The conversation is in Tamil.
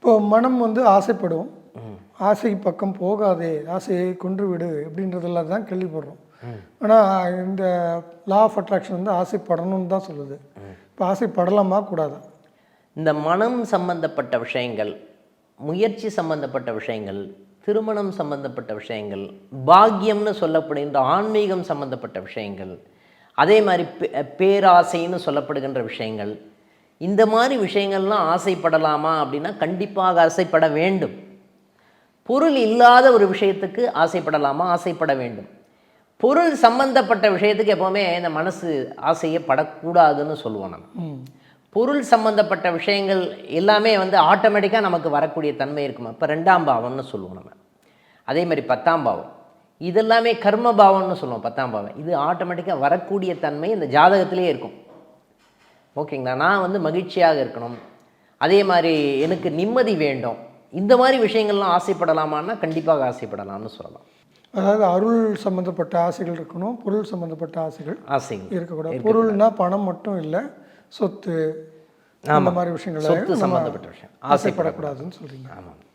இப்போ மனம் வந்து ஆசைப்படும், ஆசை பக்கம் போகாதே, ஆசையை கொன்று விடு அப்படின்றதெல்லாம் தான் கேள்விப்படுறோம். ஆனால் இந்த லா ஆஃப் அட்ராக்ஷன் வந்து ஆசைப்படணும்னு தான் சொல்லுது. இப்போ ஆசைப்படலாமா கூடாதா? இந்த மனம் சம்பந்தப்பட்ட விஷயங்கள், முயற்சி சம்பந்தப்பட்ட விஷயங்கள், திருமணம் சம்பந்தப்பட்ட விஷயங்கள், பாக்கியம்னு சொல்லப்படுகின்ற ஆன்மீகம் சம்பந்தப்பட்ட விஷயங்கள், அதே மாதிரி பேராசைன்னு சொல்லப்படுகின்ற விஷயங்கள், இந்த மாதிரி விஷயங்கள்லாம் ஆசைப்படலாமா அப்படின்னா கண்டிப்பாக ஆசைப்பட வேண்டும். பொருள் இல்லாத ஒரு விஷயத்துக்கு ஆசைப்படலாமா? ஆசைப்பட வேண்டும். பொருள் சம்பந்தப்பட்ட விஷயத்துக்கு எப்போவுமே இந்த மனசு ஆசையே படக்கூடாதுன்னு சொல்லுவோம் நம்ம. பொருள் சம்பந்தப்பட்ட விஷயங்கள் எல்லாமே வந்து ஆட்டோமேட்டிக்காக நமக்கு வரக்கூடிய தன்மை இருக்குமா? இப்போ 2ஆம் பாவம்னு சொல்லுவோம் நம்ம. அதே மாதிரி 10ஆம் பாவம், இதெல்லாமே கர்ம பாவம்னு சொல்லுவோம். 10ஆம் பாவம் இது ஆட்டோமேட்டிக்காக வரக்கூடிய தன்மை இந்த ஜாதகத்திலே இருக்கும். ஓகேங்களா? நான் வந்து மகிழ்ச்சியாக இருக்கணும், அதே மாதிரி எனக்கு நிம்மதி வேண்டும், இந்த மாதிரி விஷயங்கள்லாம் ஆசைப்படலாமான்னா கண்டிப்பாக ஆசைப்படலாம்னு சொல்லலாம். அதாவது அருள் சம்மந்தப்பட்ட ஆசைகள் இருக்கணும், பொருள் சம்மந்தப்பட்ட ஆசைகள் இருக்கக்கூடாது. பொருள்னா பணம் மட்டும் இல்லை, சொத்து, அந்த மாதிரி விஷயங்கள் சொத்து சம்மந்தப்பட்ட விஷயம் ஆசைப்படக்கூடாதுன்னு சொல்கிறீங்க. ஆமாம்.